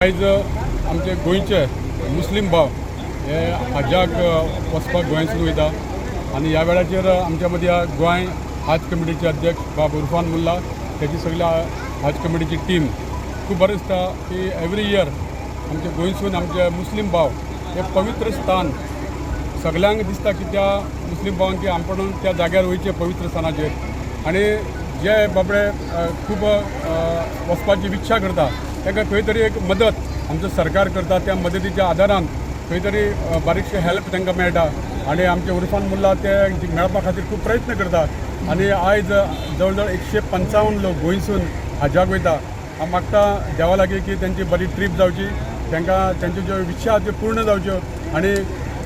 आयज आमचे गोंयचे मुस्लीम भाव हे हजाक वचपाक गोंयसून वयता आनी ह्या वेळाचेर आमच्या मदीं गोंय हज कमिटीचे अध्यक्ष बाब इरफान मुल्ला त्याची सगळ्या हज कमिटीची टीम खूब बरें दिसता की एवरी इयर आमचे गोंयसून आमचे मुस्लीम भाव हे पवित्र स्थान सगळ्यांक दिसता की त्या मुस्लीम भावांक आपण त्या जाग्यार वयचे पवित्र स्थानाचेर आनी जे बाबडे खूब वचपाची इच्छा करता ताका खंय तरी एक मदत आमचो सरकार करता त्या मदतीच्या आदारान खंय तरी बारीकशे हेल्प तांकां मेळटा आनी आमचे इरफान मुल्ला ते मेळपा खातीर खूब प्रयत्न करता आनी आयज जवळ जवळ 155 लोक गोंयसून हजाक वयता हांव मागता देवा लागीं की तेंची बरी ट्रीप जावची तांकां तेंच्यो ज्यो इच्छा त्यो पूर्ण जावच्यो आनी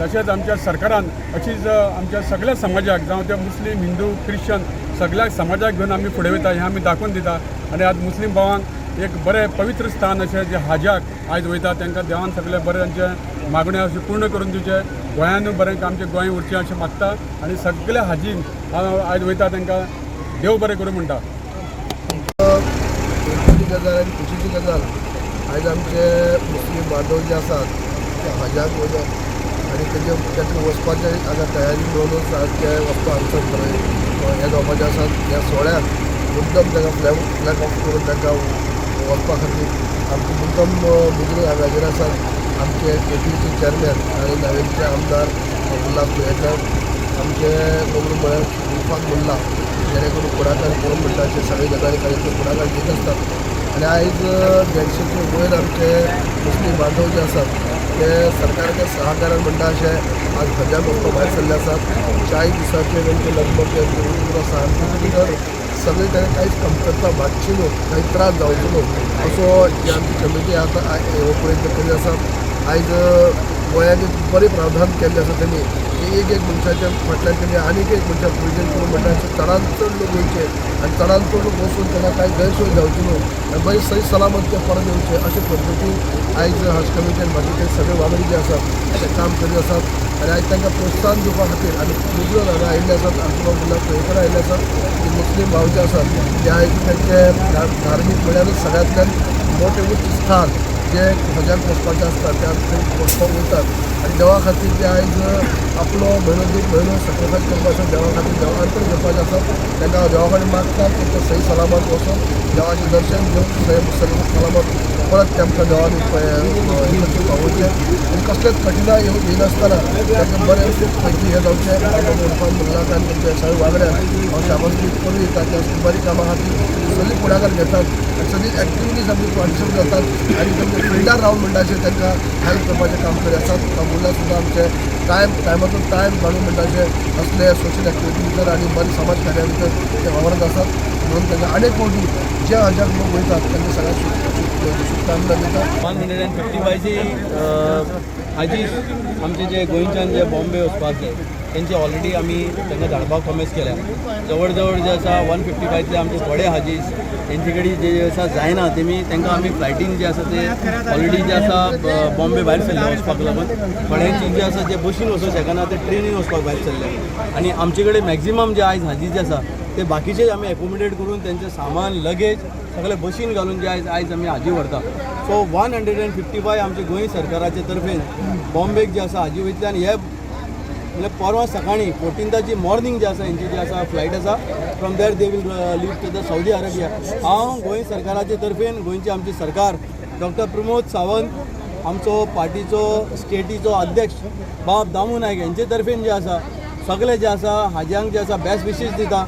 तशेंच आमच्या सरकारान अशीच आमच्या सगळ्या समाजाक जावं ते मुस्लीम हिंदू ख्रिश्चन सगळ्या समाजाक घेवन आमी फुडें वयता हें आमी दाखोवन दिता आनी आज मुस्लीम भावांक एक बरें पवित्र स्थान अशें जे हजाक आयज वयता तांकां देवान सगळे बरें तांचे मागण्यो अशें पूर्ण करून दिवचे गोंयान बरें आमचें गोंय उरचें अशें मागता आनी सगळ्या हाजीन आयज वयता तांकां देव बरें करूं म्हणटा. गजाल आनी खुशीची गजाल आयज आमचे मुस्लीम बांधव जे आसात ते हजाक वयतात आनी तेजे वचपाचे हांगा तयारी दवरून सारके वचपा हांगसर खंय हे जावपाचे आसात ह्या सोहळ्याक मुद्दम तांकां फ्लॅग ऑफ करून तांकां वचपा खातीर आमचे मुद्दम मुजरे हांगासर आसात आमचे केपीसी चेअरमॅन आनी नावेलचे आमदार उल्हास गोयेकर आमचे गोबरू म्हळ्यार इरफान मुल्ला जेणे करून फुडाकार कोण म्हणटा अशें सगळे गजाली कार्यक्रम फुडाकार घेत असतात आनी आयज 150चे वयर आमचे मुस्लीम बांधव जे आसात ते सरकाराच्या सहकारान म्हणटा अशें आज हजाक वचपाक भायर सरले आसात 40 दिसांचे तेंचे लगभग ते आसा भितर सगळे ताणें कांयच कमतरता भागची न्हू काही त्रास जावचो न्हू असो जी आमची कमिटी आतां हो प्रयत्न करीत आसा. आयज गोंयान बरें प्रावधान केल्लें आसा तेणी एक मनशाच्या फाटल्यान तेणी आनीक एक मनशाक प्रेजेंट करून म्हणटा चडांत चड लोक वयचे आनी चडांत चड लोक वचून तेन्ना कांय गैरसोय जावची न्हू आनी बरें सही सलामत ते परत येवचे अशे पद्दतीन आयज हज कमिटीन बाकीचे सगळे वांगडी जे आसात ते काम करीत आसात आनी आयज तांकां प्रोत्साहन दिवपा खातीर आनी मुजरत हांगा आयिल्ले आसात आमचे उल्हास गोयेकर आयिल्ले आसात की मुस्लीम भाव जे आसात ते आयज तेंचे धार्मीक म्हळ्यारच सगळ्यांतल्यान मोठे उच्च स्थान जे हजाक वचपाचें आसता त्या वचपाक वयतात आनी देवा खातीर ते आयज आपलो म्हयनो सॅक्रिफायस करपाचो देवा खातीर देवाकडे घेवपाचें आसा तांकां देवा कडेन मागतात की ते सही सलामत वचून देवाचें दर्शन घेवन सही सलामत परत तेमकां देवान पावोवचें आनी कसलेच कठिनाय येनासतना तांकां बरें पैकी हें जावचें इरफान मुल्लाक आनी तेंचे सगळे वांगड्यान हांव शाबासकी करून दिता त्या बरी कामां खातीर सगळीं फुडाकार घेतात सगळी एक्टिविटीज आमची पार्टिसिपेट जातात आनी तेंचे फिल्डार रावन म्हणटा अशें तांकां हेल्प करपाचें काम करीत आसात. मुल्ला सुद्दां आमचे टायमाचो टायम काडून म्हणटा अशें असले सोशल एक्टिविटी भितर आनी बरें समाज कार्या भितर ते वावरत आसात म्हणून तांकां आनीक फावटी जे हजाक लोक वयतात तांकां सगळ्यांक शुभकामना दितात. 155ची हाजीस आमचे जे गोंयच्यान जे बॉम्बे वचपाक जाय तेंचे ऑलरेडी आमी तांकां धाडपाक प्रॉमीस केल्या. जवळ जवळ जे आसा 155तले आमचे थोडे हाजीस तेंचे कडेन जे आसा जायना तेमी तांकां आमी फ्लायटीन जे आसा ते ऑलरेडी जे आसा बॉम्बे भायर सरले वचपाक लागून थोड्यांची जे आसा जे बशीन वचूंक शकना ते ट्रेनीन वचपाक भायर सरले आनी आमचे कडेन मॅक्झिमम जे आयज हाजीस जे आसा ते बाकीचे आमी एकोमोडेट करून तेंचे सामान लगेज सगळे बशीन घालून जे आयज आमी हाजी व्हरता. सो 155 आमचे गोंय सरकाराचे तर्फेन बॉम्बेक जे आसा हाजी वयतले आनी हे म्हणजे परवा सकाळी 14th मॉर्निंग जे आसा हेंची जी आसा फ्लायट आसा from there they will leave to the Saudi Arabia. हांव गोंय सरकाराचे तर्फेन गोंयचे आमचे सरकार डॉक्टर प्रमोद सावंत आमचो पार्टीचो स्टेटीचो अध्यक्ष बाब दामू नायक हेंचे तर्फेन जे आसा सगळे जे आसा हाज्यांक जे आसा बेस्ट विशीस दिता